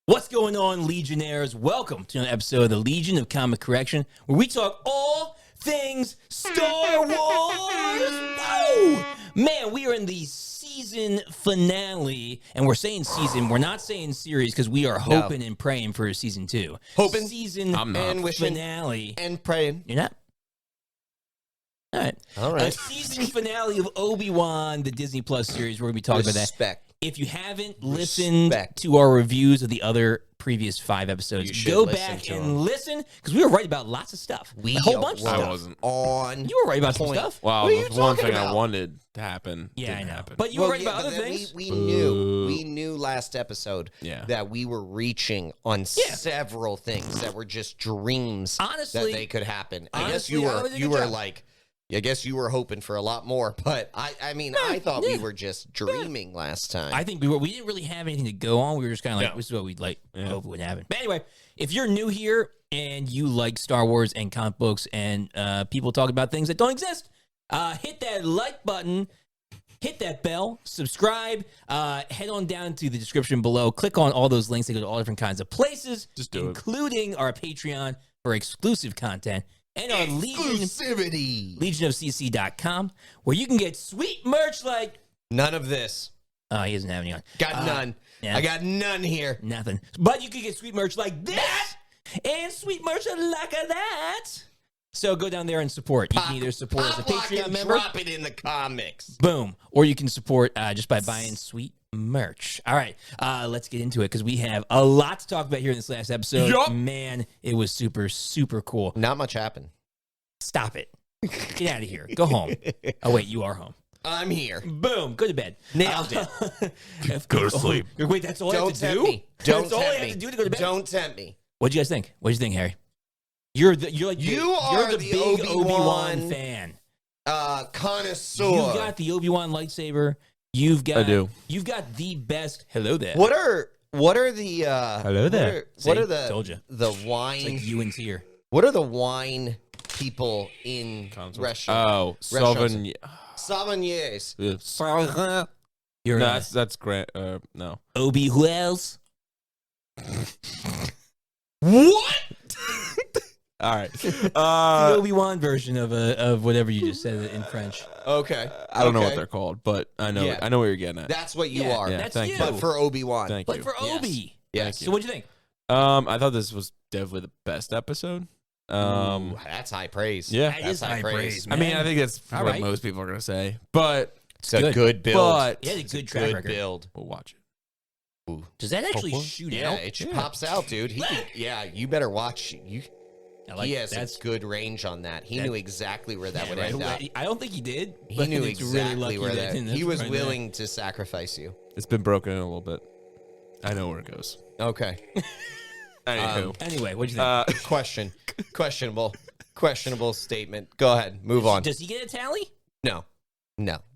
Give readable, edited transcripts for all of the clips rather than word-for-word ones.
What's going on, Legionnaires? Welcome to another episode of the Legion of Comic Correction, where we talk all things Star Wars. Oh, man, we are in the season finale, and we're saying season. We're not saying series because we are hoping and praying for season 2. Hoping, season and wishing, finale, and praying. You're not. All right. A season finale of Obi-Wan, the Disney Plus series. We're going to be talking about that. If you haven't listened to our reviews of the other previous 5 episodes, go back and listen, because we were right about lots of stuff. A whole bunch of stuff. I wasn't on. You were right about some stuff. Well, the one thing I wanted to happen didn't happen. But you were right about other things. We knew last episode that we were reaching on several things that were just dreams that they could happen. I guess you were like... I guess you were hoping for a lot more, but I thought we were just dreaming last time. I think we were. We didn't really have anything to go on. We were just kind of like, this is what we'd like, hope would happen. But anyway, if you're new here and you like Star Wars and comic books and people talk about things that don't exist, hit that like button, hit that bell, subscribe, head on down to the description below, click on all those links. They go to all different kinds of places, including our Patreon for exclusive content. And our legionofcc.com, where you can get sweet merch like... None of this. Oh, he doesn't have any on. Got none. Yeah. I got none here. Nothing. But you can get sweet merch like this and sweet merch like that. So go down there and support. You can either support as a Patreon member. Drop it in the comics. Boom. Or you can support just by buying sweet merch. All right, let's get into it because we have a lot to talk about here in this last episode. Man, it was super, super cool. Not much happened. Stop it. Get out of here. Go home. Oh, wait, you are home. I'm here. Boom. Go to bed. Nailed it. Go to sleep. Wait, that's all I have to do? Me. That's all I have to do to go to bed? Don't tempt me. What'd you guys think? What'd you think, Harry? You're the big Obi-Wan fan. Connoisseur. You've got the Obi-Wan lightsaber. You've got the best. Hello there. What are the hello there? What are the told you the wine? It's like Ewan's here. What are the wine people in restaurants? Oh, Sauvignons. That's great. No. Obi who else? What? All right. The Obi-Wan version of whatever you just said in French. Okay. I don't know what they're called, but I know what you're getting at. That's what you are. That's you. But for Obi-Wan. Thank you. For Obi. Yes. So what'd you think? I thought this was definitely the best episode. Ooh, that's high praise. Yeah. That is high praise, man. I mean, I think that's what most people are going to say, but it's a good build. But it's a good track record. Build. We'll watch it. Ooh. Does that actually shoot out? It pops out, dude. You better watch. He has good range on that. He knew exactly where that would end up. I don't think he did. He knew exactly where that. He was willing to sacrifice you. It's been broken in a little bit. I know where it goes. Okay. Anyway, what'd you think? Questionable statement. Go ahead. Move on. Does he get a tally? No.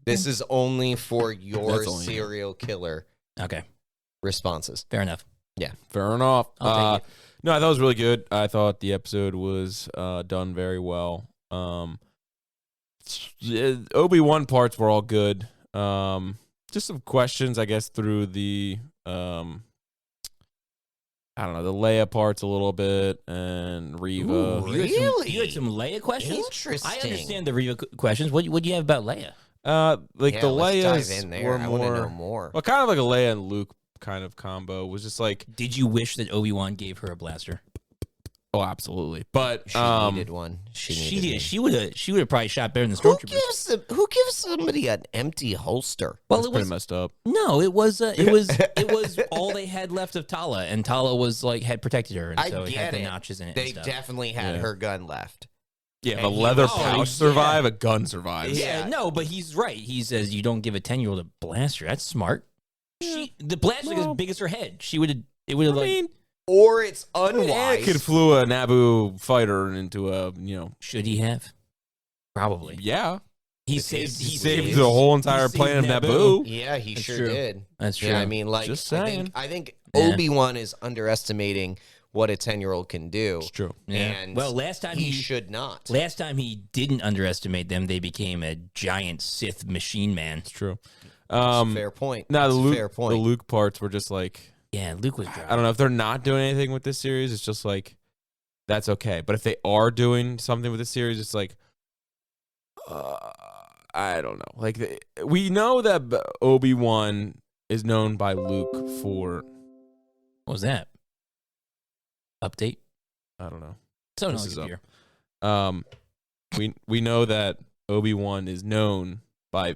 This is only for your serial killer. Okay. Responses. Fair enough. Yeah. Fair enough. I'll take it. No, I thought it was really good. I thought the episode was done very well. Obi-Wan parts were all good. Just some questions, I guess, through the I don't know, the Leia parts a little bit and Reva. Ooh, really? You had some Leia questions? Interesting. I understand the Reva questions. What do you have about Leia? The Leias dive in there. were I want to know more. Well, kind of like a Leia and Luke kind of combo. Was just like, did you wish that Obi-Wan gave her a blaster? Oh, absolutely. But she needed one. She did. She would have probably shot better than the stormtroopers. Who gives somebody an empty holster? Well, it was pretty messed up. No, it was all they had left of Tala, and Tala was like had protected her, and so it had the notches in it. They definitely had her gun left. Yeah, if a leather pouch survive, a gun survives. Yeah, no, but he's right. He says you don't give a 10-year-old a blaster. That's smart. The blaster is as big as her head. Or it's unwise. Anakin flew a Naboo fighter into a, Should he have? Probably. Yeah. He saved the whole entire planet of Naboo. Yeah, he sure did. That's true. Yeah, I mean, like, just saying. I think Obi-Wan is underestimating what a 10-year-old can do. It's true. Yeah. And last time he should not. Last time he didn't underestimate them, they became a giant Sith machine man. It's true. Fair point. No, the Luke parts were just like, Yeah, Luke was dry. I don't know if they're not doing anything with this series. It's just like, that's okay. But if they are doing something with this series, it's like, I don't know. Like, we know that Obi-Wan is known by Luke for... What was that? Update? I don't know. So this is up. We know that Obi-Wan is known by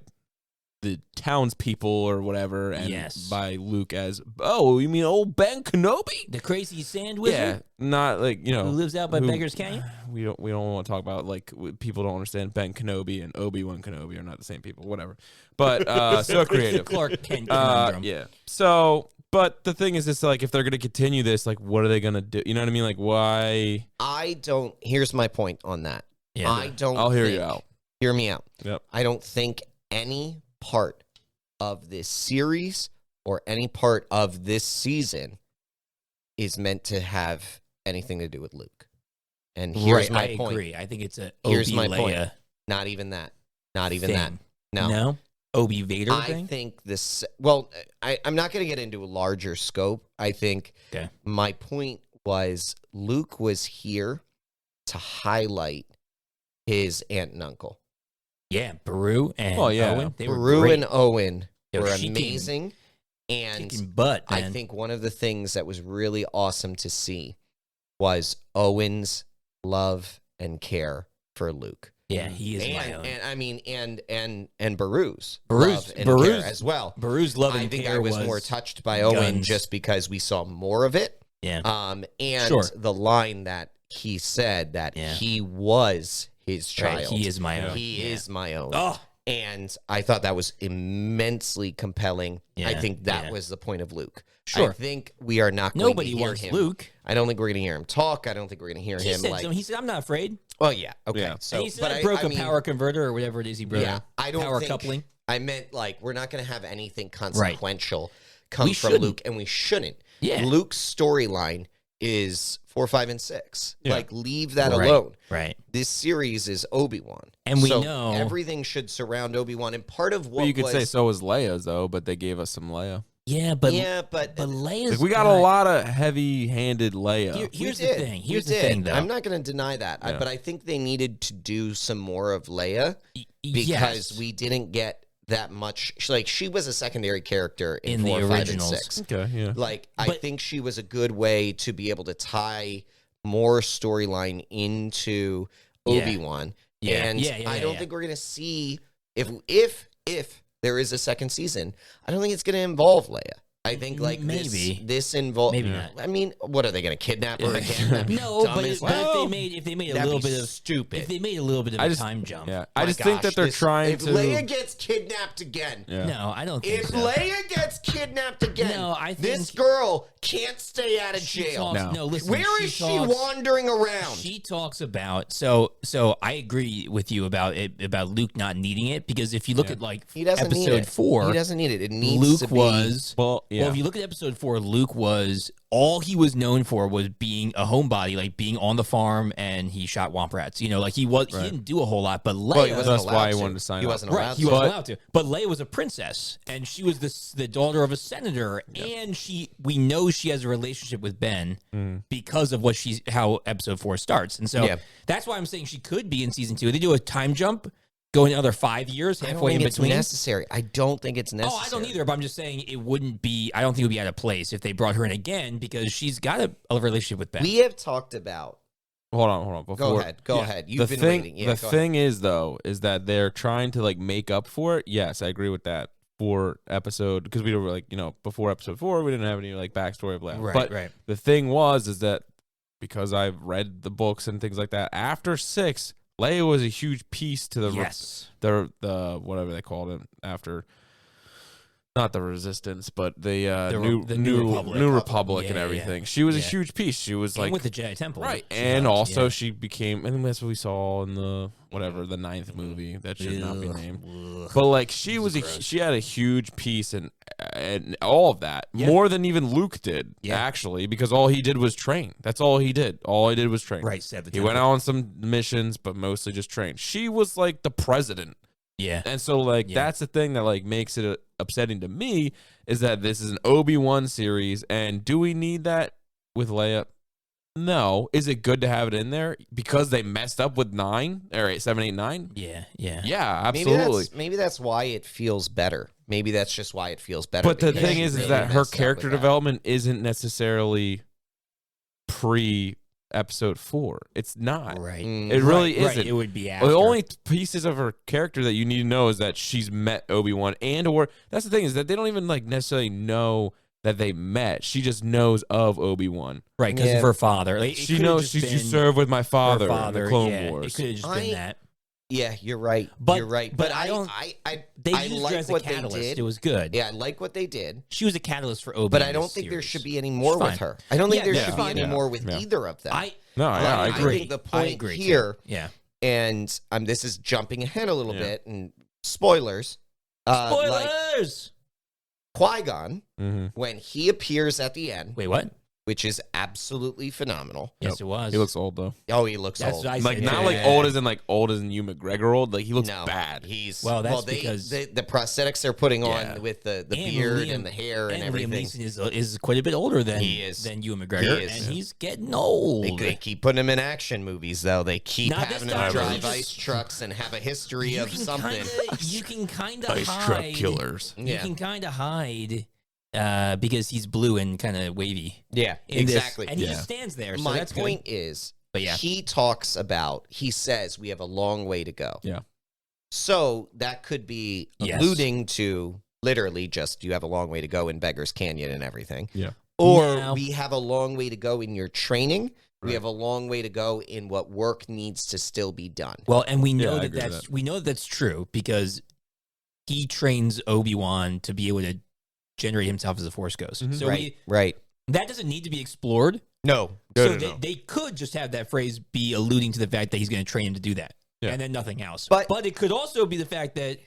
the townspeople or whatever, and by Luke as, oh, you mean old Ben Kenobi, the crazy sand wizard? Yeah, not like, you know, who lives out by Beggar's Canyon. We don't want to talk about, like, people don't understand Ben Kenobi and Obi-Wan Kenobi are not the same people. Whatever, but so creative. Clark Kent conundrum. Yeah. So, but the thing is, it's like, if they're gonna continue this, like, what are they gonna do? You know what I mean? Like, why? Here's my point on that. Yeah. I'll hear you out. Hear me out. Yep. I don't think any part of this series or any part of this season is meant to have anything to do with Luke. And here's my point. I agree. I think it's here's my Leia point. Not even that. Not even that. No. Obi Vader thing? I think this... Well, I'm not going to get into a larger scope. I think my point was Luke was here to highlight his aunt and uncle. Yeah, Beru and Owen. Beru and Owen were amazing. And butt, I think one of the things that was really awesome to see was Owen's love and care for Luke. Yeah, he is my own. And I mean, and Beru's love and care as well. Beru's love and care. I think I was more touched by Owen just because we saw more of it. Yeah. And the line that he said that he was his child. Right, he is my own. He is my own. Oh. And I thought that was immensely compelling. Yeah, I think that was the point of Luke. Sure. I think we are not going to hear wants him. Luke. I don't think we're going to hear him talk. I don't think we're going to hear him like... He said, I'm not afraid. Well, yeah. Okay. Yeah. So, and he said I broke a power converter or whatever it is he broke. Yeah. I don't power think... coupling. I meant, like, we're not going to have anything consequential come from Luke, and we shouldn't. Yeah. Luke's storyline is 4, 5, and 6. Yeah. Like, leave that alone. Right. This series is Obi-Wan. And we know everything should surround Obi-Wan. And part of what you could say so was Leia's, though, but they gave us some Leia. Yeah, but Leia's... Like, we got a lot of heavy-handed Leia. Here's the thing. Here's the thing, though. I'm not going to deny that. But I think they needed to do some more of Leia because we didn't get that much. Like, she was a secondary character in 4, 5, and 6. Okay, yeah. Like, I think she was a good way to be able to tie more storyline into Obi-Wan. Yeah. And I don't think we're going to see if there is a second season, I don't think it's going to involve Leia. I think this involves. Maybe not. I mean, what are they going to kidnap her again? No, but if they made a little bit of stupid, if they made a little bit of a time jump, I just think that they're trying to. If Leia gets kidnapped again, no, I don't think if so. Leia gets kidnapped again, no, I think this girl can't stay out of jail. No, listen. Where is she wandering around? She talks about so I agree with you about Luke not needing it because if you look at like episode 4, he doesn't need it. It needs Luke to be. Well, if you look at episode 4, Luke was all he was known for was being a homebody, like being on the farm, and he shot womp rats. You know, like he didn't do a whole lot. But Leia, that's why he wanted to sign up. He wasn't allowed to. But Leia was a princess, and she was the daughter of a senator, and we know she has a relationship with Ben because of how episode 4 starts, and so that's why I'm saying she could be in season 2. If they do a time jump. Go another 5 years, halfway in between. Necessary. I don't think it's necessary. Oh, I don't either. But I'm just saying it wouldn't be. I don't think it would be out of place if they brought her in again because she's got a relationship with Ben. We have talked about. Hold on. Go ahead. You've been waiting. The thing is that they're trying to like make up for it. Yes, I agree with that. For episode, because we were like, before episode 4, we didn't have any like backstory of Leia. But the thing is that because I've read the books and things like that, after 6. Leia was a huge piece to the whatever they called it after, not the Resistance, but the New Republic and everything. She was a huge piece. She was like with the Jedi Temple, right? And also she became, and that's what we saw in the 9th movie that should not be named. But like she had a huge piece and all of that more than even Luke did actually, because all he did was train. That's all he did. All he did was train. Right. He went out on some missions, but mostly just trained. She was like the president Yeah. And so, like, that's the thing that, like, makes it upsetting to me is that this is an Obi-Wan series, and do we need that with Leia? No. Is it good to have it in there because they messed up with 9 or 8, 7, 8, 9? Yeah. Yeah, absolutely. Maybe that's why it feels better. Maybe that's just why it feels better. But the thing is that her character development isn't necessarily pre-episode 4. It's not. Right. It really isn't. Right. It would be after. The only pieces of her character that you need to know is that she's met Obi-Wan, or that's the thing is that they don't even like necessarily know that they met. She just knows of Obi-Wan. Right, because of her father. Like, she knows you served with my father in the Clone Wars. It could have just been that. Yeah, you're right. You're right. But I used like her as a what catalyst. they did. It was good. Yeah, I like what they did. She was a catalyst for Obi. But I don't think there should be any more with her. I don't think there should be any more with either of them. I agree. I think the point here, and this is jumping ahead a little bit, and spoilers. Spoilers! Qui-Gon, when he appears at the end. Wait, what? Which is absolutely phenomenal. Yes, it was. He looks old though. Oh, he looks old. Like not like old as in Hugh McGregor old. Like he looks bad. He's because the prosthetics they're putting on with the beard and the hair and everything. Liam Neeson is quite a bit older than Hugh McGregor, and he's getting old. They keep putting him in action movies though. They keep having him drive ice trucks and have a history of something. You can kind of ice truck killers. You can kind of hide. Because he's blue and kind of wavy. Yeah, exactly. And he just stands there. So My point is, he talks about, he says we have a long way to go. Yeah. So that could be alluding to literally just you have a long way to go in Beggar's Canyon and everything. Yeah. Or we have a long way to go in your training. We have a long way to go in what work needs to still be done. Well, and we know that's true because he trains Obi-Wan to be able to generate himself as a Force ghost. So right. That doesn't need to be explored. No. They could just have that phrase be alluding to the fact that he's going to train him to do that. Yeah. And then nothing else. But it could also be the fact that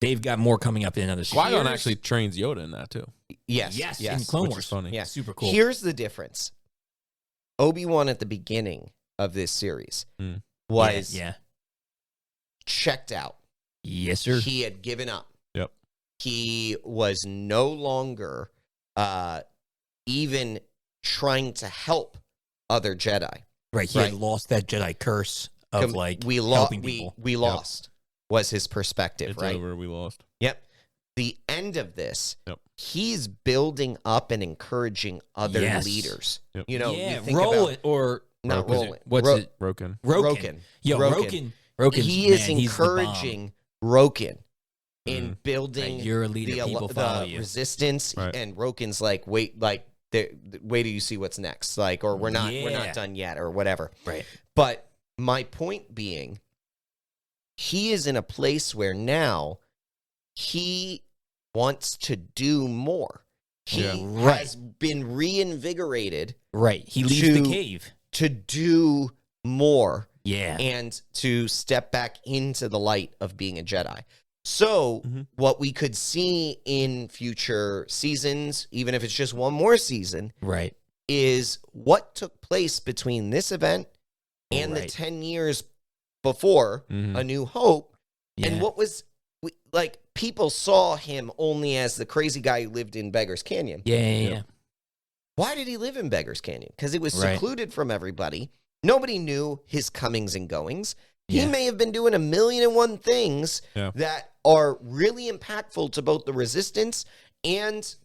they've got more coming up in another series. Qui-Gon actually trains Yoda in that too. Yes. In Clone Wars. Which is funny. Yeah. Super cool. Here's the difference. Obi-Wan at the beginning of this series was checked out. Yes, sir. He had given up. Yep. He was no longer even trying to help other Jedi. Right. He had lost that Jedi curse of helping people. We lost was his perspective, it's right? Over, we lost. Yep. The end of this, he's building up and encouraging other leaders. Yep. You know, roll it or not roll it. What's it? Roken. Roken. He is encouraging Roken in building you're a leader, the resistance, and Roken's like, wait till you see what's next, like, or we're not done yet, or whatever. Right. But my point being, he is in a place where now he wants to do more. He has been reinvigorated. Right. He leaves the cave to do more. Yeah. And to step back into the light of being a Jedi. So what we could see in future seasons, even if it's just one more season, is what took place between this event and the 10 years before A New Hope. And what was, like, people saw him only as the crazy guy who lived in Beggar's Canyon. Yeah. Why did he live in Beggar's Canyon? Because it was secluded from everybody. Nobody knew his comings and goings. He may have been doing 1,000,001 things that are really impactful to both the Resistance and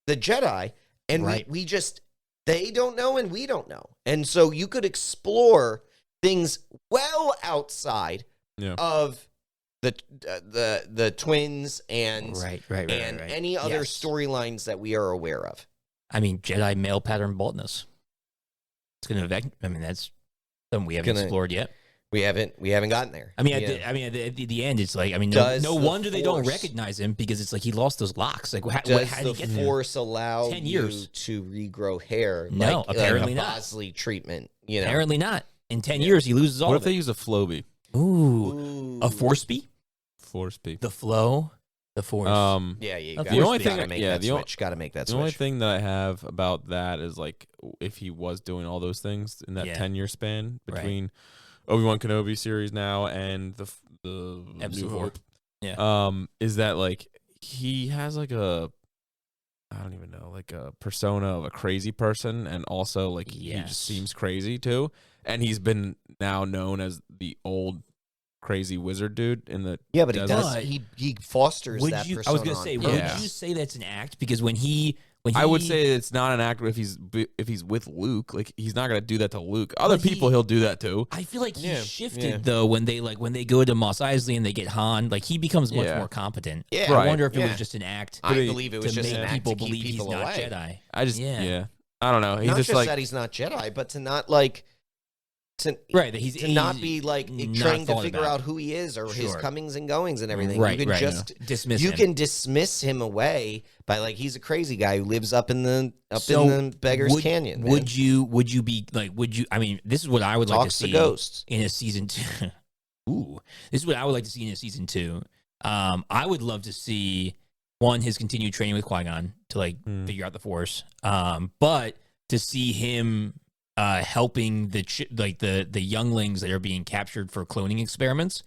the Jedi. And we just, they don't know and we don't know. And so you could explore things well outside of the twins and any other storylines that we are aware of. I mean, Jedi male pattern baldness. It's going to affect, I mean, that's something we haven't explored yet. We haven't gotten there. I mean, at the end, it's like, I mean, no wonder they don't recognize him because it's like he lost those locks. Like, how does did he get the Force allow 10 years to regrow hair? No, apparently like a not. Bosley treatment. You know, apparently not. In 10 years, he loses all. What of if they use a Floby? Ooh, a Force bee? Force bee. The flow. The Force. The only thing, got to make that switch. The only thing that I have about that is like if he was doing all those things in that 10-year span between Obi-Wan Kenobi series now and the Episode New 4. Hope. is that like he has like I don't even know, like a persona of a crazy person, and also like he just seems crazy too. And he's been now known as the old crazy wizard dude in the but desert. he fosters that persona. I was gonna say, would you say that's an act? Because when I would say it's not an actor if he's with Luke. Like he's not gonna do that to Luke. Other people he'll do that to. I feel like he shifted though when they go to Mos Eisley and they get Han. Like he becomes much more competent. Yeah, I wonder if it was just an act. I believe it was just an act people to keep believe people he's not away. Jedi. I don't know. He's not just like that he's not Jedi, but to not like. That he's not be like trying to figure out who he is or his comings and goings and everything. You can just dismiss him. You can dismiss him away by like he's a crazy guy who lives up in the Beggar's Canyon. Would you be like? I mean, this is what I would like to see ghosts in a season 2. Ooh, this is what I would like to see in a season 2. I would love to see his continued training with Qui-Gon to like figure out the Force, but to see him. Helping the younglings that are being captured for cloning experiments,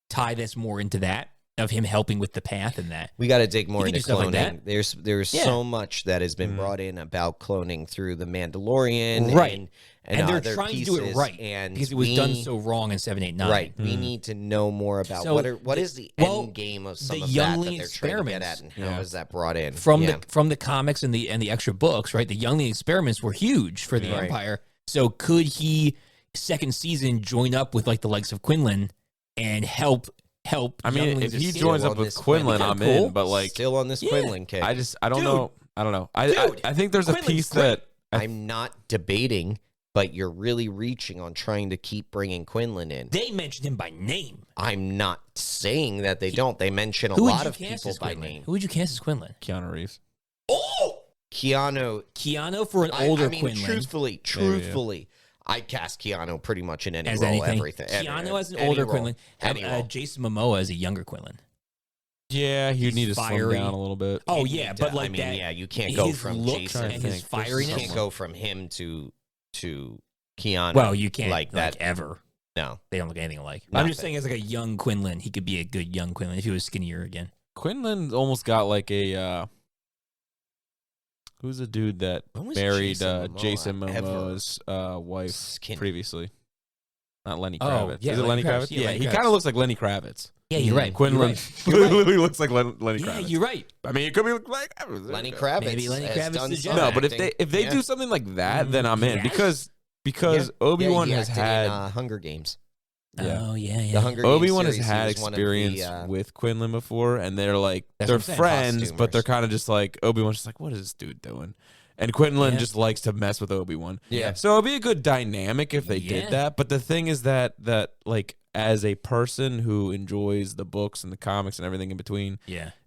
tie this more into that of him helping with the path and that. We got to dig more into cloning. Like there's so much that has been brought in about cloning through the Mandalorian, right? And they're trying to do it right, and because it was done so wrong in 7, 8, 9. Right, we need to know more about what is the end game of some of that they're trying to get at, and how is that brought in from the comics and the extra books, right? The youngling experiments were huge for the Empire. So could he, second season, join up with like the likes of Quinlan and help? I mean, if he joins up with Quinlan, I'm in. But like, still on this Quinlan kick. I don't know. I don't know. I think there's a piece that I'm not debating, but you're really reaching on trying to keep bringing Quinlan in. They mentioned him by name. I'm not saying that they don't. They mention a lot of people by name. Who would you cast as Quinlan? Keanu Reeves. Oh! Keanu for an older Quinlan. Truthfully, I'd cast Keanu pretty much in any role, everything. Keanu as an older Quinlan. Have Jason Momoa as a younger Quinlan. Yeah, you'd need to slow down a little bit. Oh yeah, but like you can't go from Jason and his firiness. You can't go from him to Keanu. Well, you can't like that ever. No, they don't look anything alike. I'm just saying, as like a young Quinlan, he could be a good young Quinlan if he was skinnier again. Quinlan almost got like a. Who's the dude that married Jason Momoa's wife previously? Not Lenny Kravitz. Yeah, is it Lenny Kravitz? Yeah, he kind of looks like Lenny Kravitz. Yeah, you're right. Quinlan literally looks like Lenny Kravitz. Yeah, you're right. I mean, it could be like Lenny Kravitz. Maybe Lenny Kravitz. No, but if they do something like that, then I'm in because Obi-Wan has had Hunger Games. Yeah. Oh yeah. The Hunger Games Obi-Wan has had experience with Quinlan before, and they're like they're friends, but they're kind of just like Obi-Wan's just like, what is this dude doing? And Quinlan just likes to mess with Obi-Wan. Yeah. So it'd be a good dynamic if they did that. But the thing is that like as a person who enjoys the books and the comics and everything in between,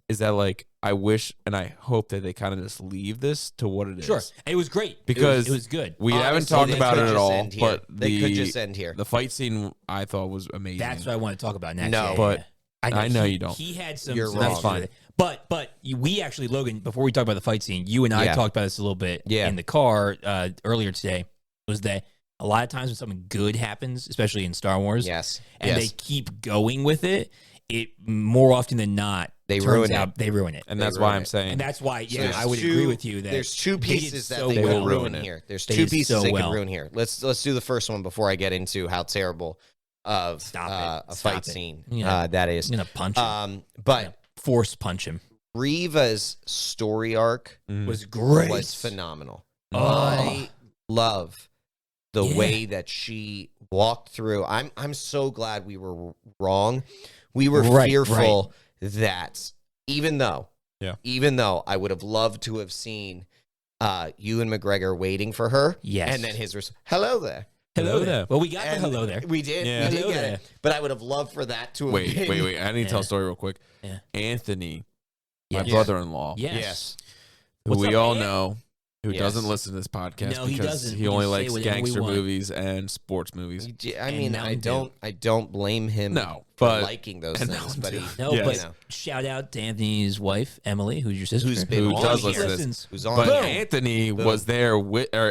is that like I wish and I hope that they kind of just leave this to what it is. Sure, it was great because it was good. We haven't talked about it at all, but they could just end here. The fight scene I thought was amazing. That's what I want to talk about next. No, but I know you don't. He had some. You're wrong. That's fine. But we actually, Logan, before we talk about the fight scene, you and I talked about this a little bit in the car earlier today. Was that a lot of times when something good happens, especially in Star Wars, and they keep going with it, it more often than not they ruin it, and that's why I'm saying, and that's why I would agree with you that there's two pieces that they will ruin here. There's two pieces they can ruin here. Let's do the first one before I get into how terrible of a fight scene that is. I'm gonna punch him. But force punch him. Reva's story arc was great. Was phenomenal. I love the way that she walked through. I'm so glad we were wrong. We were fearful that even though I would have loved to have seen Ewan McGregor waiting for her, and then his hello there. Hello there. Well, we got the hello there. We did. Yeah. We did get it. But I would have loved for that to have been. Wait. I need to tell a story real quick. Yeah. Anthony, my brother-in-law, who we all know, who doesn't listen to this podcast because he doesn't. He only likes gangster movies and sports movies. I mean, I don't blame him for liking those things. But shout out to Anthony's wife, Emily, who's your sister, who does listen to this. Who's on. But Anthony was there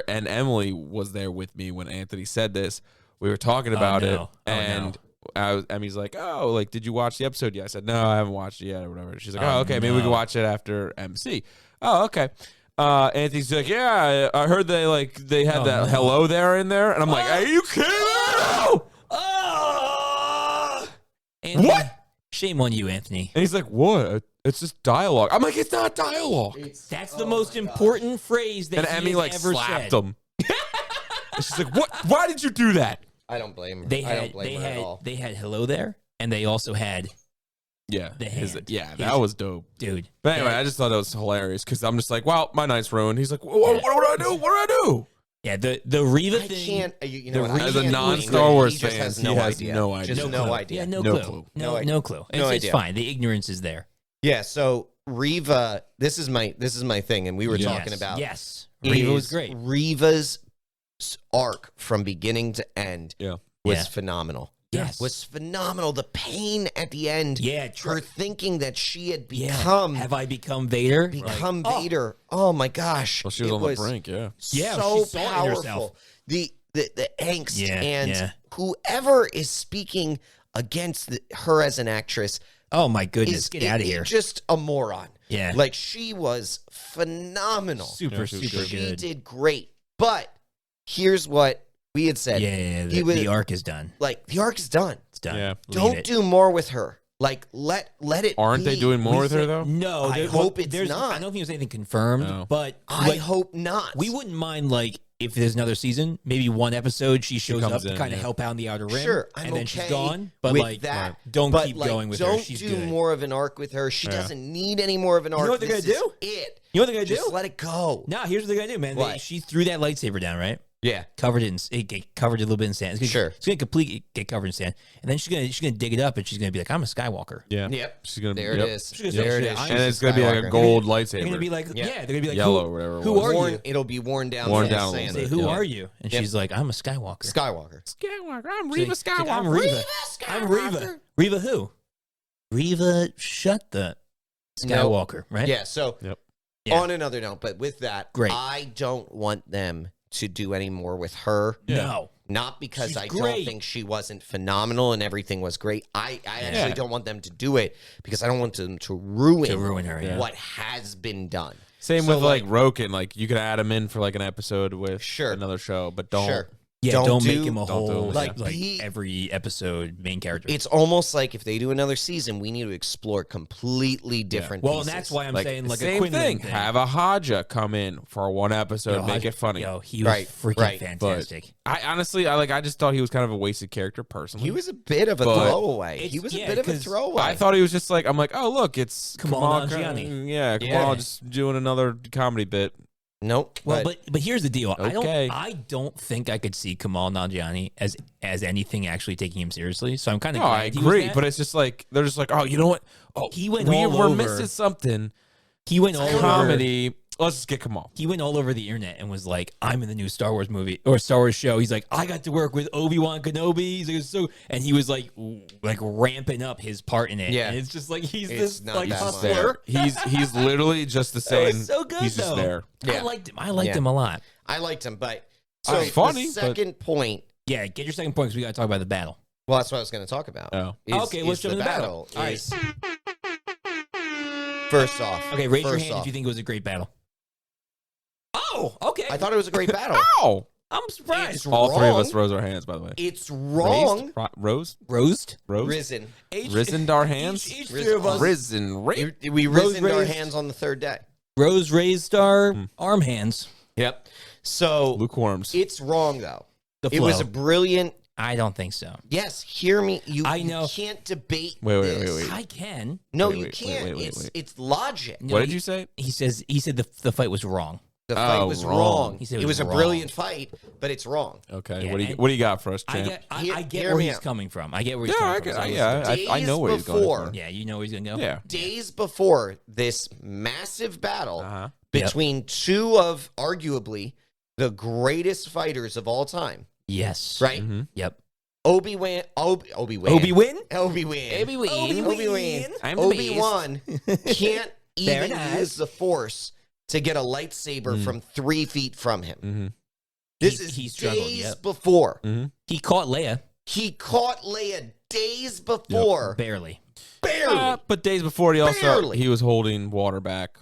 and Emily was there with me when Anthony said this. We were talking about it, and Emmy's like, oh, like, did you watch the episode yet? I said, no, I haven't watched it yet or whatever. She's like, oh, okay, maybe we can watch it after MC. Oh, okay. Anthony's like, yeah, I heard they had that hello there in there. And I'm like, are you kidding me? Anthony, what? Shame on you, Anthony. And he's like, what? It's just dialogue. I'm like, it's not dialogue. That's the most important phrase that Emmy ever slapped said. him. And she's like, what? Why did you do that? I don't blame her. I don't blame her at all. They had hello there, and they also had the hand. That was dope. Dude. But anyway, I just thought it was hilarious because I'm just like, well, my night's ruined. He's like, what do I do? What do I do? Yeah, the Reva I thing. can't, you know, as a non-Star Wars fan, he has no idea. No idea. Just no idea. Yeah, no clue. No clue. It's fine. The ignorance is there. Yeah, so Reva, this is my thing, and we were talking about. Yes, Reva was great. Reva's arc from beginning to end was phenomenal. Yes. Was phenomenal. The pain at the end. Yeah. Her thinking that she had become. Have I become Vader? Vader. Oh my gosh. Well, she was on the brink, Yeah, so she saw it powerful. herself. The angst and whoever is speaking against her as an actress. Oh my goodness. Get out of here. Just a moron. Yeah. Like she was phenomenal. Super good. She did great. But here's what we had said. Yeah. The arc is done. Like the arc is done. It's done. Yeah. Don't do more with her. Like let it. Aren't they doing more with her though? No, I hope it's not. I don't think there's anything confirmed, but I hope not. We wouldn't mind if there's another season, maybe one episode she shows up to kind of help out in the Outer Rim. Sure, and then she's gone. But don't keep going with her. She's don't do more of an arc with her. She doesn't need any more of an arc. You know what they're gonna do? You know what they're gonna do? Just let it go. No, here's what they're gonna do, man. She threw that lightsaber down, right? Yeah, covered it a little bit in sand. It's gonna completely get covered in sand, and then she's gonna dig it up, and she's gonna be like, "I'm a Skywalker." Yeah. Yep. She's gonna. There it is. There it is. And it's gonna be like a gold lightsaber. They're gonna be like, they're gonna be like, yellow or whatever. Who are you? It'll be worn down. Say, who are you? And she's like, I'm a Skywalker. Skywalker. I'm Reva Skywalker. I'm Reva. I'm Reva. Reva who? Reva shut the Skywalker, right? Yeah. So on another note, but with that, I don't want them to do any more with her. No. Not because I don't think she wasn't phenomenal and everything was great. I actually don't want them to do it because I don't want them to ruin her, what has been done. Same with like Roken. Like you could add him in for like an episode with another show, but don't. Yeah, don't make him a whole every episode main character. It's almost like if they do another season, we need to explore completely different pieces. And that's why I'm saying like same a Quinlan thing. Have a Haja come in for one episode, make it funny. He was freaking fantastic. But I honestly, I just thought he was kind of a wasted character personally. He was a bit of a throwaway. He was a bit of a throwaway. I thought he was just like, I'm like, oh look, it's Kamal Nanjiani. Yeah, Kamal just doing another comedy bit. Nope. Well, but here's the deal. I don't think I could see Kamal Nanjiani as anything actually taking him seriously. So I'm kind of glad I agree, but it's just like they're just like, oh, you know what? Oh, we're missing something. He went all comedy. Let's just get Kamal. He went all over the internet and was like, I'm in the new Star Wars movie or Star Wars show. He's like, I got to work with Obi-Wan Kenobi. He's like, and he was like ramping up his part in it. Yeah. And it's just like, he's this like hustler. There. He's literally just the same. So good, he's just there. Yeah. I liked him a lot. I liked him, but so funny. The second point. Yeah, get your second point because we got to talk about the battle. Well, that's what I was going to talk about. Oh. Okay, let's jump into the battle. All right. First off. Okay, raise your hand if you think it was a great battle. Oh, okay. I thought it was a great battle. Ow! I'm surprised. All three of us rose our hands, by the way. It's wrong. Rose? Risen. Risened our hands? Each three of us. Risen. We risened our hands on the third day. Rose raised our arm hands. Yep. So. Lukewarms. It's wrong, though. It was a brilliant. I don't think so. Yes, hear me. I know. You can't debate Wait. this. I can. No, you can't. It's logic. What did you say? He said the fight was wrong. The fight was wrong. He said it was a brilliant fight, but it's wrong. Okay. Yeah, what do you got for us, champ? I get where he's coming from. I get where he's coming from. I know where he's going from. Yeah, you know where he's going to go? Yeah. Days before this massive battle between two of arguably the greatest fighters of all time. Yes. Right? Mm-hmm. Yep. Obi-Wan can't even use the Force to get a lightsaber from 3 feet from him. Mm-hmm. This is days before. Mm-hmm. He caught Leia. He caught Leia days before. Yep. Barely. But days before, he was holding water back.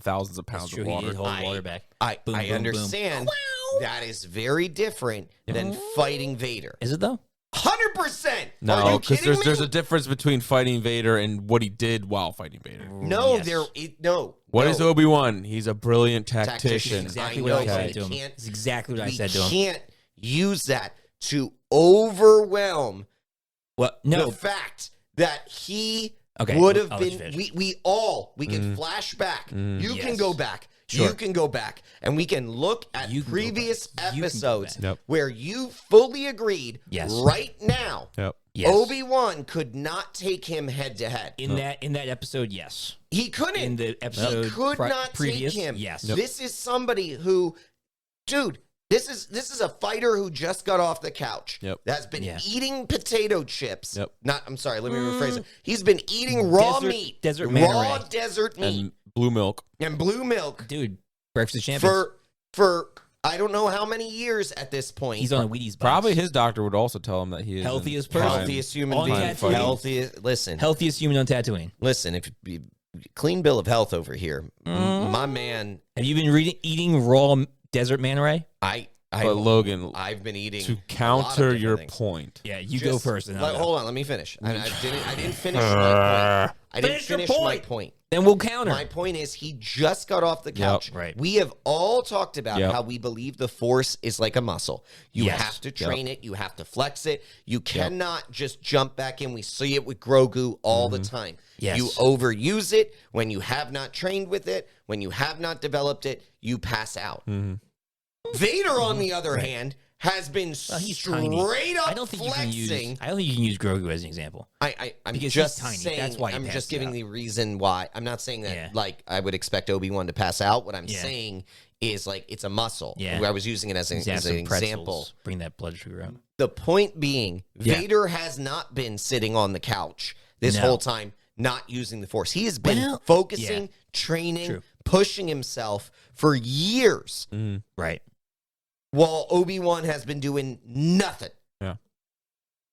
Thousands of pounds of water. He did hold water back. I understand. That is very different than fighting Vader. Is it though? 100%. No, because there's a difference between fighting Vader and what he did while fighting Vader. No, What is Obi-Wan? He's a brilliant tactician. Exactly what I said to him. It's exactly what I said to him. You can't use that to overwhelm the fact that he would have been. We can flash back. You can go back. Sure. You can go back and we can look at previous episodes where you fully agreed right now. Yes. Obi-Wan could not take him head to head. In that episode, yes. He couldn't. In the episode he could not previous, take him. Yes. This is somebody who, dude, this is a fighter who just got off the couch. That's been eating potato chips. I'm sorry, let me rephrase it. He's been eating raw meat. Desert meat. And blue milk. Dude, breakfast of champions. For I don't know how many years at this point. He's on a Wheaties box. Probably his doctor would also tell him that he is healthiest person. Healthiest human being. Healthiest human on Tatooine. Listen, if you clean bill of health over here, my man. Have you been eating raw desert manta ray? But Logan, I've been eating to counter your point. Yeah, you go first. Hold on, let me finish. I didn't finish my point. I didn't finish my point. Then we'll counter. My point is, he just got off the couch. Right. We have all talked about how we believe the Force is like a muscle. You have to train it. You have to flex it. You cannot just jump back in. We see it with Grogu all the time. Yes. You overuse it. When you have not trained with it, when you have not developed it, you pass out. Vader, on the other hand, has been straight up flexing. I don't think you can use Grogu as an example. I'm just saying. That's why I'm just giving the reason why. I'm not saying that like I would expect Obi-Wan to pass out. What I'm saying is like it's a muscle. I was using it as an example. Bring that blood sugar up. The point being, Vader has not been sitting on the couch this whole time, not using the Force. He has been focusing, training, pushing himself for years. Right. While Obi-Wan has been doing nothing. Yeah.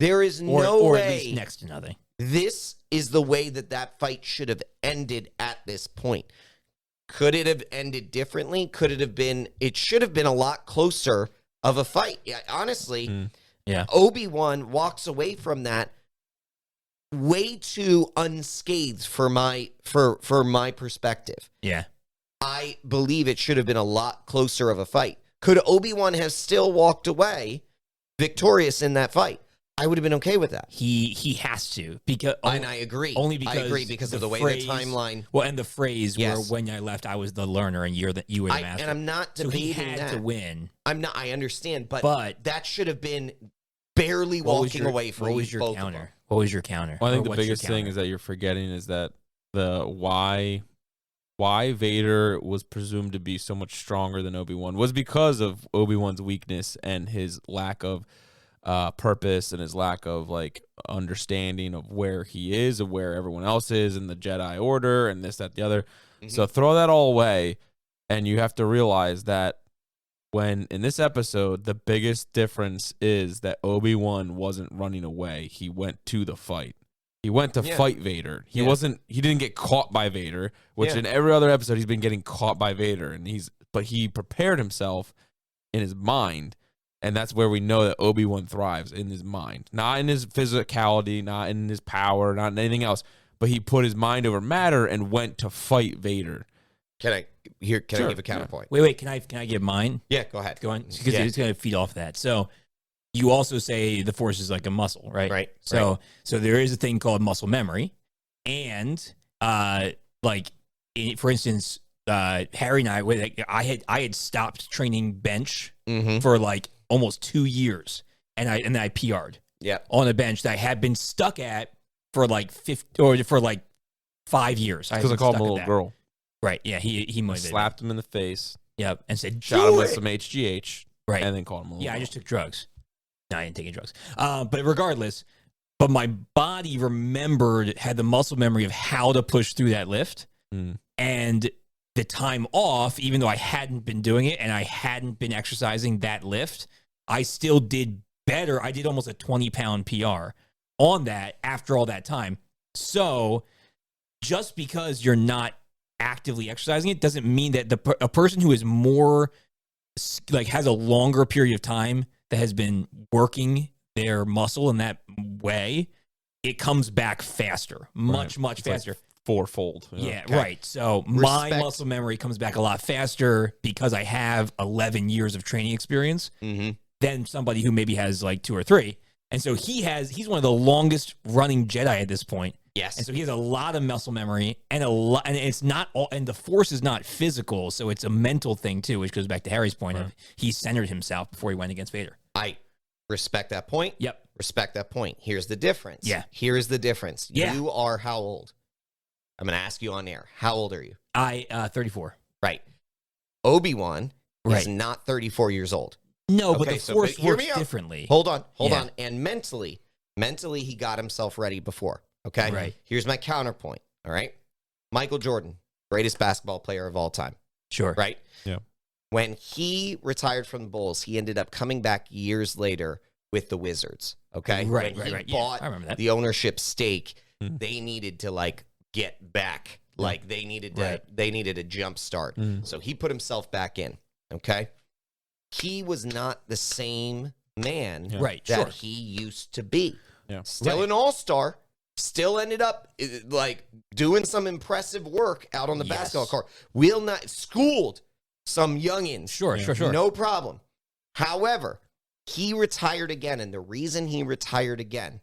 There is no way. Or at least next to nothing. This is the way that fight should have ended at this point. Could it have ended differently? Could it have been? It should have been a lot closer of a fight. Honestly, Obi-Wan walks away from that way too unscathed for my perspective. Yeah. I believe it should have been a lot closer of a fight. Could Obi-Wan have still walked away victorious in that fight? I would have been okay with that. He has to, because and I agree. Only because of the way the timeline. Well, and the phrase where when I left, I was the learner and you were the master. And I'm not debating so he had to win. I'm not. I understand, but that should have been barely walking away from. What was your counter? What was your counter? Well, I think the biggest thing is that you're forgetting is that the why Vader was presumed to be so much stronger than Obi-Wan was because of Obi-Wan's weakness and his lack of purpose and his lack of like understanding of where he is and where everyone else is in the Jedi Order and this, that, the other. So throw that all away, and you have to realize that when in this episode, the biggest difference is that Obi-Wan wasn't running away. He went to the fight. He went to fight Vader. He didn't get caught by Vader, which in every other episode he's been getting caught by Vader, but he prepared himself in his mind, and that's where we know that Obi-Wan thrives, in his mind. Not in his physicality, not in his power, not in anything else, but he put his mind over matter and went to fight Vader. Can I give a counterpoint? Wait, can I give mine? Yeah, go ahead. Go on, because it's going to feed off that. So you also say the Force is like a muscle, right? Right. So there is a thing called muscle memory, and for instance, Harry and I had stopped training bench for like almost 2 years, and I PR'd on a bench that I had been stuck at for like 5 years. Because I called him a little girl. Right. Yeah. He slapped him in the face. Yep. And said, shot him with some HGH. Right. And then called him a little girl. I just took drugs. No, I didn't take any drugs. But regardless, my body had the muscle memory of how to push through that lift. And the time off, even though I hadn't been doing it and I hadn't been exercising that lift, I still did better. I did almost a 20-pound PR on that after all that time. So just because you're not actively exercising it doesn't mean that a person who is more like has a longer period of time that has been working their muscle in that way, it comes back faster, much faster. Like fourfold. Yeah, okay. Right. So my muscle memory comes back a lot faster because I have 11 years of training experience than somebody who maybe has like 2 or 3. And so he's one of the longest running Jedi at this point. Yes. And so he has a lot of muscle memory and and it's not all, and the Force is not physical. So it's a mental thing too, which goes back to Harry's point of he centered himself before he went against Vader. I respect that point. Yep. Respect that point. Here's the difference. Yeah. Here's the difference. Yeah. You are how old? I'm going to ask you on air. How old are you? 34. Right. Obi-Wan is not 34 years old. No, but the Force works differently. Hold on. And mentally, he got himself ready before. Okay? Right. Here's my counterpoint. All right? Michael Jordan, greatest basketball player of all time. Sure. Right? Yeah. When he retired from the Bulls, he ended up coming back years later with the Wizards. Okay? Right. He bought I remember that. the ownership stake. They needed to like get back. Like they needed a jump start. So he put himself back in. Okay? He was not the same man that he used to be. Yeah. Still an all-star. Still ended up like doing some impressive work out on the basketball court. Will not schooled some youngins. Sure. No problem. However, he retired again, and the reason he retired again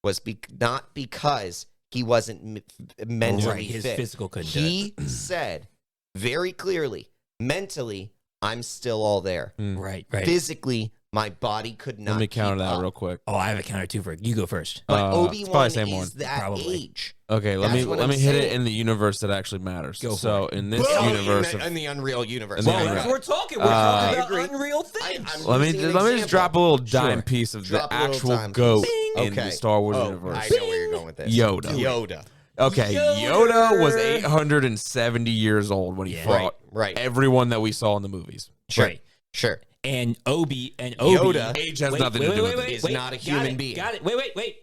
was not because he wasn't mentally his fit. Physical couldn't He said very clearly, mentally, I'm still all there. Right. Physically, my body could not. Let me counter that up. real quick. Oh, I have a counter too for it. You go first. But Obi-Wan is that Probably. age. Okay, let me hit it in the universe that actually matters. So in this universe, in the Unreal universe. Well, that's what we're talking. We're talking about Unreal things. Let me just drop a little dime piece of the actual goat in the Star Wars universe. I know where you're going with this. Yoda. Okay, Yoda was 870 years old when he fought everyone that we saw in the movies. Sure. And Yoda, age has nothing to do with it. Is not a human being. Got it. Wait.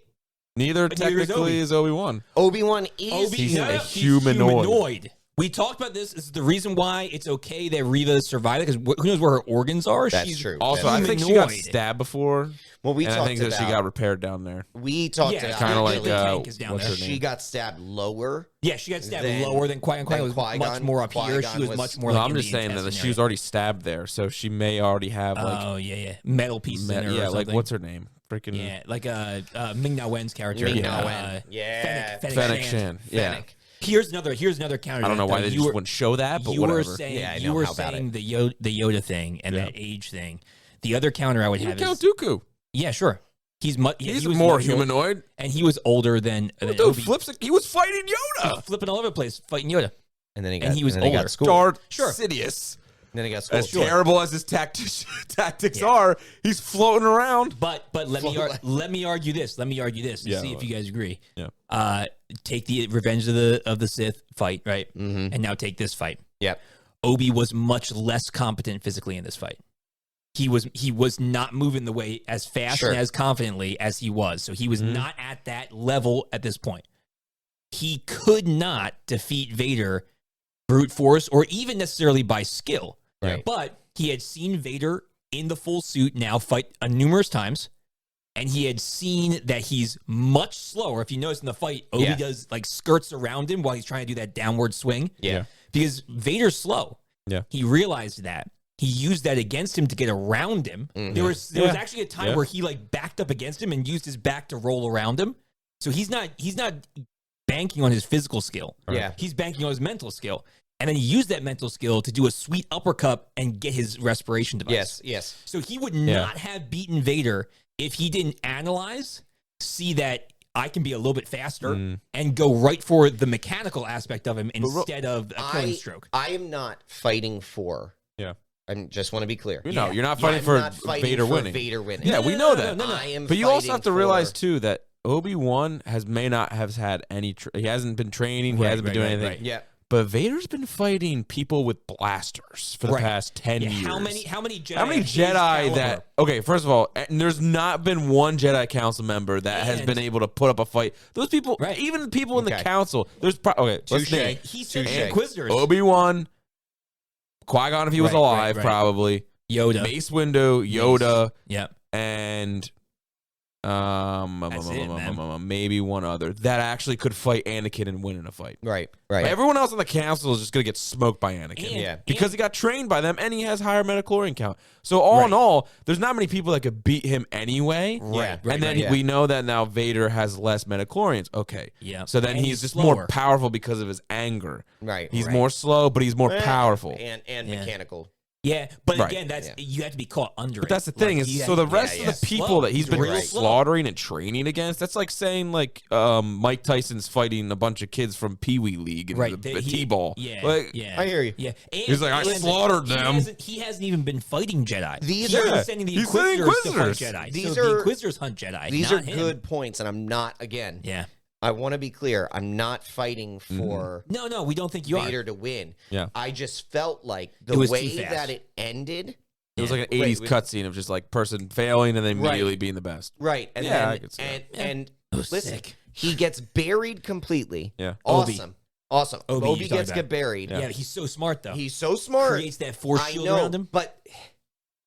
Neither technically is Obi-Wan. Obi-Wan is he's a humanoid. We talked about this. This is the reason why it's okay that Riva survived it, because who knows where her organs are? That's true. Also, I think she got stabbed before. Well, I think that she got repaired down there. We talked about kind of like what's her name? She got stabbed lower. Yeah, she got stabbed lower than Qui-Gon. Qui-Gon was much more up here. She was much more. I'm just saying that she was already stabbed there, so she may already have like metal pieces in her. Yeah, or like what's her name? Freaking like Ming-Na Wen's character. Fennec Shan. Yeah. Here's another counter. I don't know why they just wouldn't show that, but whatever. You were saying the Yoda thing and that age thing. The other counter I would have Count Dooku. Yeah, sure. He's more humanoid, and he was older than. Dude, he was fighting Yoda, flipping all over the place, fighting Yoda. And then he was older. Darth Sidious. And then he got schooled. As terrible as his tactics are, he's floating around. But let me argue this. Let me argue this and see if you guys agree. Yeah. Take the Revenge of the Sith fight, right? And now take this fight. Yep. Obi was much less competent physically in this fight. He was not moving the way as fast and as confidently as he was. So he was not at that level at this point. He could not defeat Vader brute force or even necessarily by skill. Right. But he had seen Vader in the full suit now fight numerous times. And he had seen that he's much slower. If you notice in the fight, Obi does like skirts around him while he's trying to do that downward swing. Yeah. Because Vader's slow. Yeah. He realized that. He used that against him to get around him. There was actually a time where he like backed up against him and used his back to roll around him. So he's not banking on his physical skill. Yeah. He's banking on his mental skill. And then he used that mental skill to do a sweet uppercut and get his respiration device. Yes. So he would not have beaten Vader if he didn't analyze, see that I can be a little bit faster and go right for the mechanical aspect of him instead of a killing stroke. I am not fighting for. Yeah. I just want to be clear. No, you're not fighting for Vader winning. Yeah, we know that. No. But you also have to realize too that Obi-Wan may not have had any. He hasn't been training. He hasn't been doing anything. Yeah. But Vader's been fighting people with blasters for the past 10 years. How many Jedi? How many Jedi that? Okay, first of all, there's not been one Jedi Council member that has been able to put up a fight. Those people, even people in the Council, there's let's name. He said Inquisitors. Obi-Wan, Qui-Gon if he was alive, probably. Yoda, Mace Windu, Yoda, yep, and maybe one other that actually could fight Anakin and win in a fight. Right. But everyone else on the council is just gonna get smoked by Anakin, because he got trained by them and he has higher metachlorian count. So all in all, there's not many people that could beat him anyway. And then we know that now Vader has less metachlorians. Okay, so then he's just more powerful because of his anger. Right. He's more slow, but he's more powerful and mechanical. Yeah, but again, you have to be caught under it. But that's the thing so the rest of the people that he's been slaughtering and training against, that's like saying Mike Tyson's fighting a bunch of kids from Pee Wee League and the T-ball. I hear you. Yeah, he's like, I slaughtered them. He hasn't even been fighting Jedi. These are sending the Inquisitors to fight Jedi. The Inquisitors hunt Jedi. These are good points, and I'm not I want to be clear. I'm not fighting for no. We don't think you Vader to win. Yeah, I just felt like the way that it ended. It was like an 80s cutscene of just like person failing and then immediately being the best. Right, and then listen, he gets buried completely. Yeah, awesome. Obi gets buried. Yeah, he's so smart though. He's so smart. Creates that force shield around him, but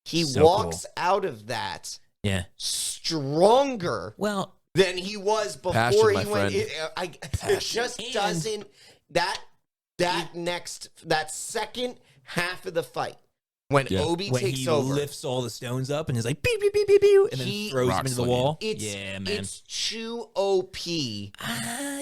he walks out of that stronger. Well. Than he was before he went. It just doesn't. That second half of the fight when Obi takes over, he lifts all the stones up and is like pew pew pew pew pew, and then throws them into the wall. It's too OP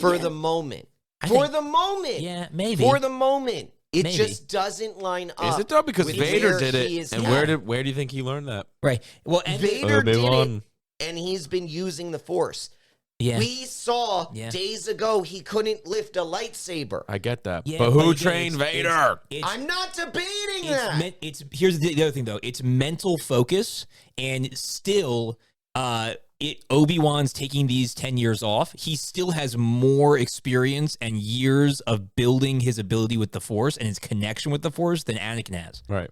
for the moment. Yeah, maybe for the moment. It just doesn't line up. Is it though? Because Vader did it, and where do you think he learned that? Right. Well, and Vader did it. And he's been using the Force. Yeah. We saw days ago he couldn't lift a lightsaber. I get that. Yeah, but who trained Vader? I'm not debating that. Here's the other thing, though. It's mental focus, and still, Obi-Wan's taking these 10 years off. He still has more experience and years of building his ability with the Force and his connection with the Force than Anakin has. Right.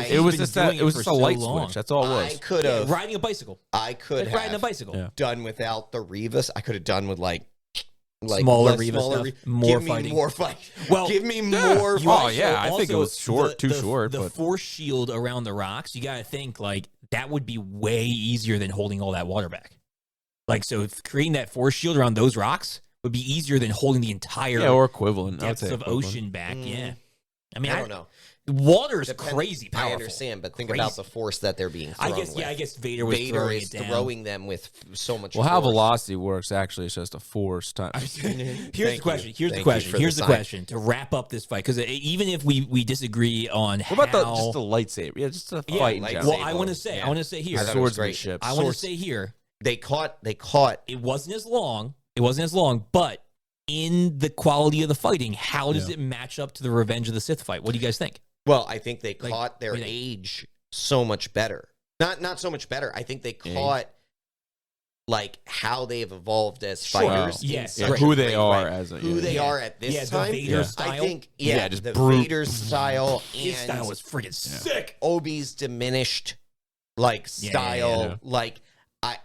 It was just a light switch. That's all it was. I could have riding a bicycle. I could have riding a bicycle. Done without the Revis. I could have done with smaller Revis stuff. More fighting. More fight. Well, give me more. Oh yeah, I think it was too short. The Force shield around the rocks. You got to think that would be way easier than holding all that water back. So if creating that Force shield around those rocks would be easier than holding the entire or equivalent depths of ocean back. Yeah, I mean, I don't know. Water's crazy powerful. I understand, but think about the force that they're being thrown with. I guess Vader was throwing it down. Throwing them with so much how velocity works actually is just a force time. Here's the question. To wrap up this fight, because even if we disagree on what about just the lightsaber? Yeah, just a fight. Well, I want to say here. Swordsmanship. I want to say here. They caught. It wasn't as long, but in the quality of the fighting, how does it match up to the Revenge of the Sith fight? What do you guys think? Well, I think they caught their age so much better. Not so much better. I think they caught how they have evolved as fighters. Who they are as who they are at this time. The Vader style. I think just the Vader style. His style was freaking sick. Obi's diminished style.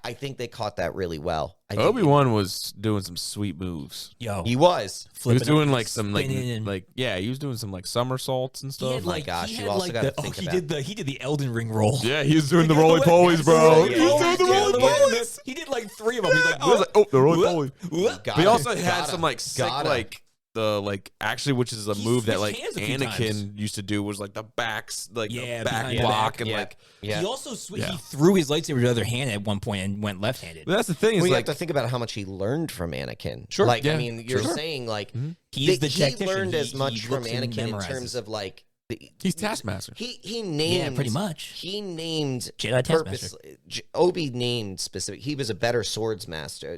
I think they caught that really well. Obi-Wan was doing some sweet moves. He was. He was doing he was doing some somersaults and stuff. Oh my gosh, you also got to think about he did the Elden Ring roll. Yeah, he was doing the roly-polies, bro. He was doing the roly-polies. He did 3 of them. He's I was like, oh, the roly-polies. But he also had some sick actually, which is a move that Anakin used to do, was the backs back block and he also he threw his lightsaber to the other hand at one point and went left-handed. But that's the thing, is you have to think about how much he learned from Anakin. Sure. I mean, you're saying he's the he learned as much from Anakin in terms of he's Taskmaster. He named pretty much. He named Jedi Taskmaster. Obi named specific. He was a better swordsmaster.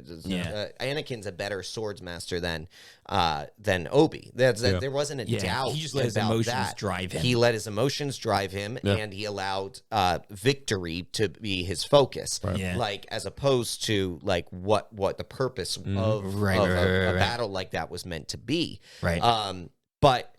Anakin's a better swordsmaster than Obi. There wasn't a doubt. He just let his emotions drive him. He let his emotions drive him, and he allowed victory to be his focus. Right. As opposed to what the purpose of a battle like that was meant to be. Right. But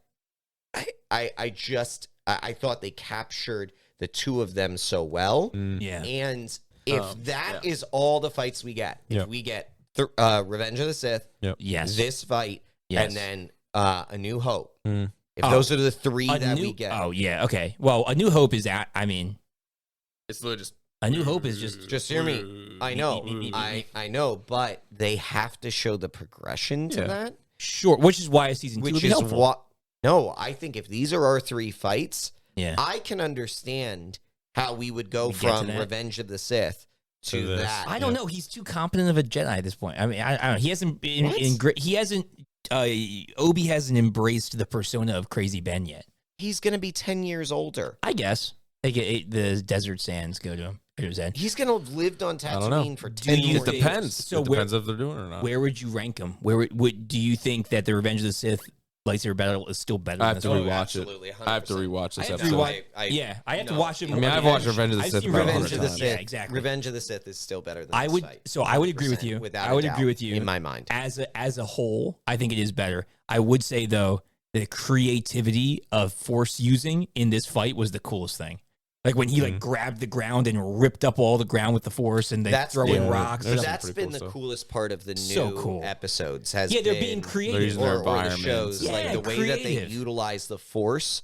I thought they captured the two of them so well. Yeah. And if that is all the fights we get, if we get Revenge of the Sith, yes, this fight, and then A New Hope, if those are the three that we get. Oh, yeah, okay. Well, A New Hope is, it's literally just... A New Hope is just hear me. I know, I know, but they have to show the progression to that. Sure, which is why season 2 would be helpful. No, I think if these are our three fights, I can understand how we would go from Revenge of the Sith to that. I don't know. He's too competent of a Jedi at this point. I mean, I don't know. He hasn't been he hasn't. Obi hasn't embraced the persona of Crazy Ben yet. He's going to be 10 years older. I guess. The desert sands go to him. He's going to have lived on Tatooine for 10 years. It depends. So it depends if they're doing it or not. Where would you rank him? Where do you think that the Revenge of the Sith lightsaber battle is still better? I have to rewatch it. I have to rewatch this episode. I have to watch it. I mean, I've watched Revenge of the Sith. Revenge of the Sith. Yeah, exactly. Revenge of the Sith is still better than this fight. So I would agree with you. I would agree with you in my mind. As a whole, I think it is better. I would say though, the creativity of Force using in this fight was the coolest thing. Like when he grabbed the ground and ripped up all the ground with the Force, and they throw in rocks. That's been the coolest part of the new episodes. They're being creative, or the shows, like the way that they utilize the Force.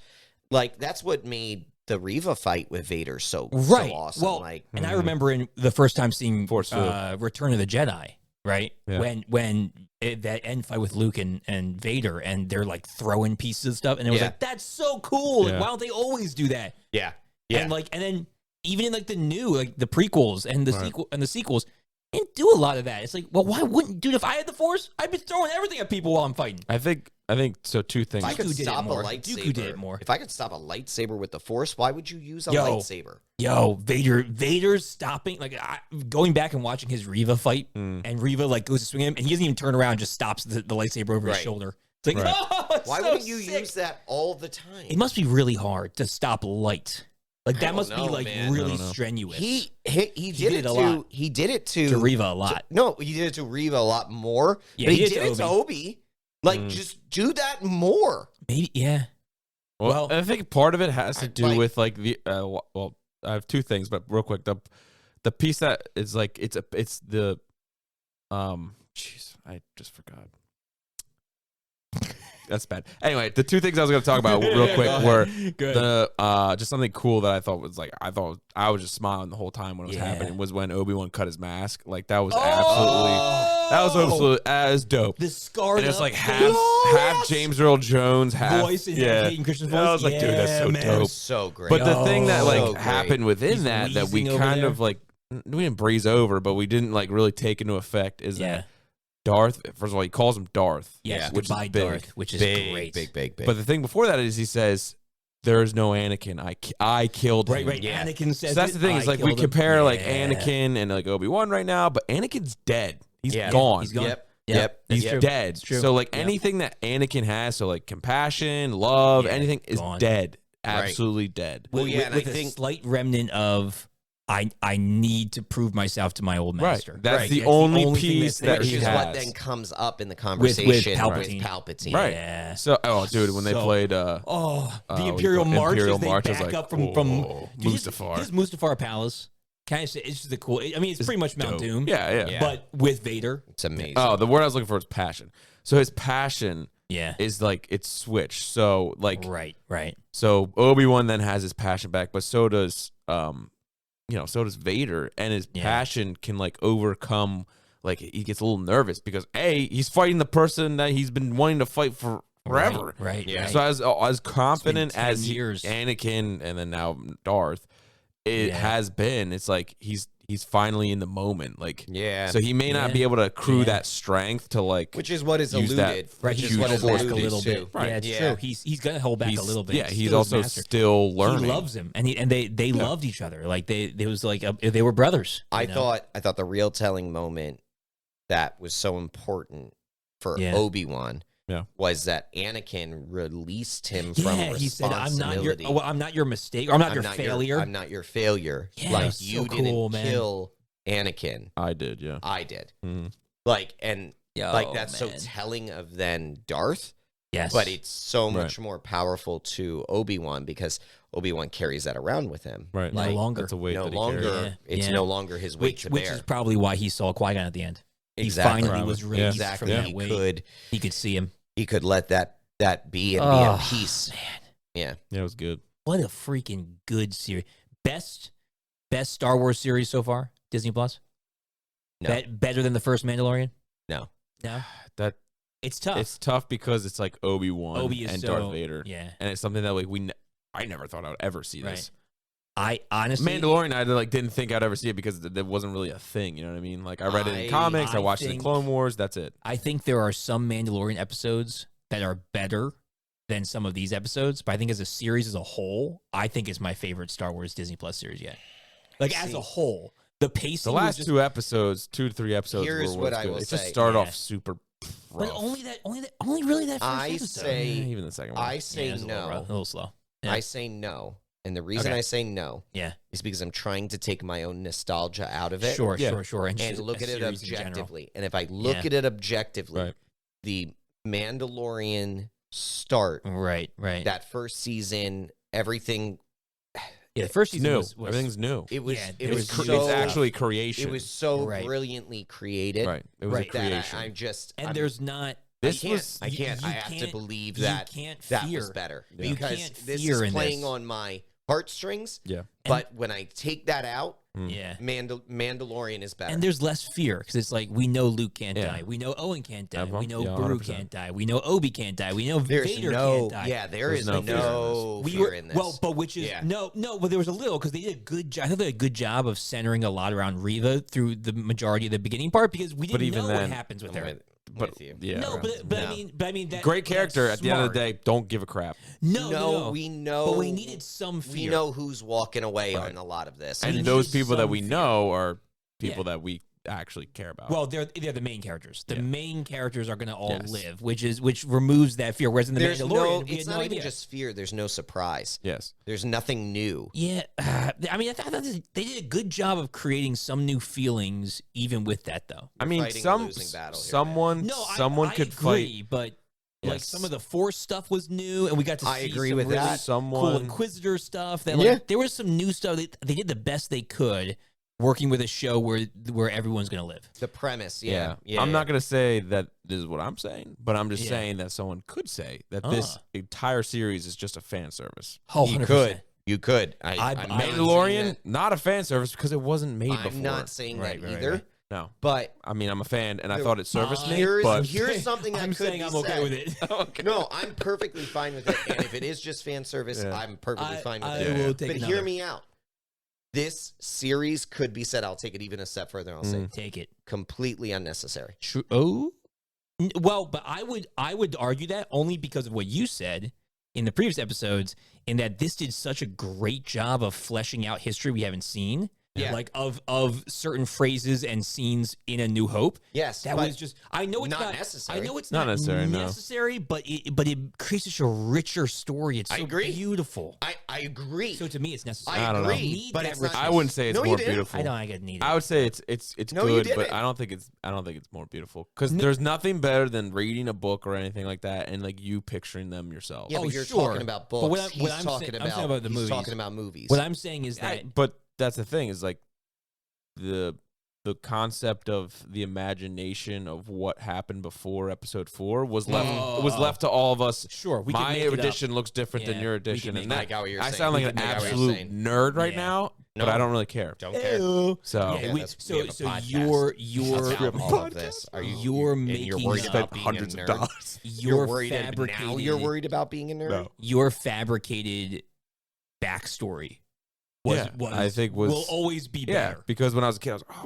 Like that's what made the Reva fight with Vader so awesome. Well, and I remember in the first time seeing Return of the Jedi, right? Yeah. When that end fight with Luke and Vader, and they're like throwing pieces of stuff, and it was like, that's so cool. Like, why don't they always do that? Yeah. And and then even in the new, the prequels and the sequels, didn't do a lot of that. It's like, well, why wouldn't, dude? If I had the Force, I'd be throwing everything at people while I'm fighting. I think so. Two things. If I could stop a lightsaber, did it more. If I could stop a lightsaber with the Force, why would you use a lightsaber? Vader's stopping. Going back and watching his Reva fight, and Reva goes to swing him, and he doesn't even turn around, just stops the lightsaber over his shoulder. It's like, why wouldn't you use that all the time? It must be really hard to stop light. That must be really strenuous. He did it a lot. He did it to Reva a lot. He did it to Reva a lot more. Yeah, but he did it to Obi. Just do that more. Maybe, yeah. Well, I think part of it has to do with the. Well, I have two things, but real quick, the piece that is it's the. Jeez, I just forgot. That's bad. Anyway, the two things I was going to talk about real quick were the just something cool that I thought was I was just smiling the whole time when it was happening was when Obi-Wan cut his mask. That was absolutely as dope. The scar. And it's half James Earl Jones, half voice and Hayden Christensen's voice. I was like, dude, that's so dope. So great. But the thing that happened within that we kind of we didn't breeze over, but we didn't really take into effect is that Darth, first of all, he calls him Darth. Yes, which is big. Darth, which is great. Big. But the thing before that is he says, there's no Anakin. I killed him. Right. Yeah. Anakin says so that's the thing is we compare Anakin and Obi-Wan right now, but Anakin's dead. He's gone. He's gone. Yep. He's dead. So anything that Anakin has, so compassion, love, anything is dead. Absolutely dead. Well, with a slight remnant of I need to prove myself to my old master. Right. That's the only piece that he has. Which is what then comes up in the conversation with Palpatine. Right. Yeah. So, dude, when they played the Imperial March, as they back up from Mustafar. His Mustafar Palace. Kind of, it's just cool. I mean, it's pretty much Mount Doom. Yeah. But with Vader, it's amazing. Oh, the word I was looking for is passion. So his passion. Is it's switched. So right. So Obi-Wan then has his passion back, but so does so does Vader, and his passion can overcome. He gets a little nervous because he's fighting the person that he's been wanting to fight for forever. Right. So as confident as Anakin and then now Darth, it has been. It's he's finally in the moment. So he may not be able to accrue that strength to which is what is alluded. Which is what is alluded a little bit. Right. Yeah, it's true. He's gonna hold back a little bit. Yeah, he's also still learning. He loves him, and they loved each other. They was they were brothers. I thought the real telling moment that was so important for Obi-Wan. Was that Anakin released him from responsibility. He said, I'm not your mistake, or I'm not your failure. I'm not your failure. Yeah, you didn't kill Anakin. I did, yeah. I did. Mm-hmm. That's so telling of then Darth. Yes. But it's so much more powerful to Obi-Wan because Obi-Wan carries that around with him. Right. No longer. That's a weight no that he longer. It's no longer his weight to bear. Which is probably why he saw Qui-Gon at the end. Exactly. He finally was released from that he weight. He could see him. He could let that be and be in peace. Man. Yeah. Yeah, it was good. What a freaking good series. Best Star Wars series so far? Disney Plus? No. Better than the first Mandalorian? No. It's tough. It's tough because it's like Obi-Wan and Darth Vader. Yeah. And it's something that like I never thought I would ever see this. I honestly Mandalorian, I like didn't think I'd ever see it because there wasn't really a thing. You know what I mean? Like I read it in comics, I watched it in Clone Wars. That's it. I think there are some Mandalorian episodes that are better than some of these episodes, but I think as a series as a whole, I think it's my favorite Star Wars Disney Plus series yet. Like as a whole, the pacing. The last 2 to 3 episodes. Here's what I will say. It just started off super. Rough. But only really that first episode. Even the second one. I say no. A little slow. Yeah. I say no. And the reason I say no is because I'm trying to take my own nostalgia out of it. Sure. And look at it objectively. And if I look at it objectively, the Mandalorian start, right. that first season, everything. Yeah, the first season was everything's new. It was. It's actually creation. It was so brilliantly created. Right. It was a creation. I'm just. And there's not. I have to believe that was better because this is playing on my heartstrings. Yeah. But when I take that out, Mandalorian is better. And there's less fear because it's like we know Luke can't die. We know Owen can't die. We know Beru can't die. We know Obi can't die. We know Vader can't die. Yeah, there's no fear in this. Well, but which is no. But there was a little because they did a good job. I thought they did a good job of centering a lot around Reva through the majority of the beginning part because we didn't know what happens with her. With you. I mean, that, great character. At the end of the day, don't give a crap. No, we know. But we needed some fear. We know who's walking away on a lot, of this, and those people that we know are people that we actually care about. Well, they're the main characters. The main characters are going to all live, which removes that fear. Whereas in the Mandalorian, it's not even just fear. There's no surprise. Yes, there's nothing new. Yeah, I mean, I thought they did a good job of creating some new feelings, even with that, though. I mean, someone could fight, but. Yes. Like some of the Force stuff was new, and we got to see agree with that. Cool Inquisitor stuff. That there was some new stuff. They did the best they could, working with a show where everyone's going to live. The premise, I'm not going to say that this is what I'm saying, but I'm just saying that someone could say that this entire series is just a fan service. Oh, 100%. You could. Mandalorian, not a fan service because it wasn't made before. I'm not saying that either. Right. No, but I mean, I'm a fan, and I thought it serviced me. Here's something that I'm could saying be I'm okay said. with it. Okay. No, I'm perfectly fine with it. And if it is just fan service, I'm perfectly fine with it. But hear me out. This series could be said. I'll take it even a step further. I'll say, take it completely unnecessary. True. Oh, well, but I would argue that only because of what you said in the previous episodes, in that this did such a great job of fleshing out history we haven't seen. Yeah. Like of certain phrases and scenes in A New Hope. Yes, that was just. I know it's not necessary. I know it's not necessary, but it creates such a richer story. It's so beautiful. I agree. So to me, it's necessary. I agree, but I wouldn't say it's more beautiful. I know I need it. I would say it's good, but I don't think it's more beautiful because there's nothing better than reading a book or anything like that and like you picturing them yourself. Yeah, but you're talking about books. He's talking about the movies. He's talking about movies. What I'm saying is that, but. That's the thing is like the concept of the imagination of what happened before episode 4 was left to all of us. Sure, my edition looks different than your edition, and that, I sound like an absolute nerd right now, but I don't really care. Don't care. So you're making worried about hundreds of dollars. You're worried now. You're worried about being a nerd. No. Your fabricated backstory. I think will always be better. Because when I was a kid, I was I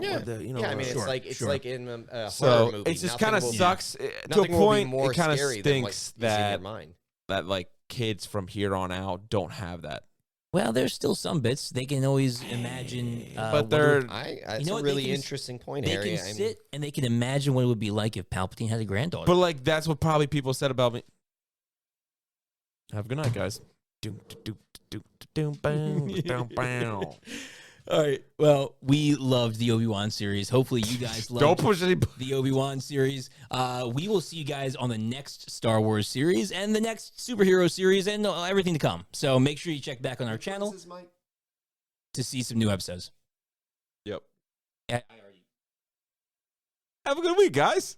mean, it's like in a horror movie. It just kind of sucks to a point. It kind of stinks that like kids from here on out don't have that. Well, there's still some bits they can always imagine. But that's a really interesting point, Harry. They can sit and they can imagine what it would be like if Palpatine had a granddaughter. But like that's what probably people said about me. Have a good night, guys. All right. Well, we loved the Obi-Wan series. Hopefully, you guys loved Don't push any the Obi-Wan series. We will see you guys on the next Star Wars series and the next superhero series and everything to come. So make sure you check back on our channel to see some new episodes. Yep. Have a good week, guys.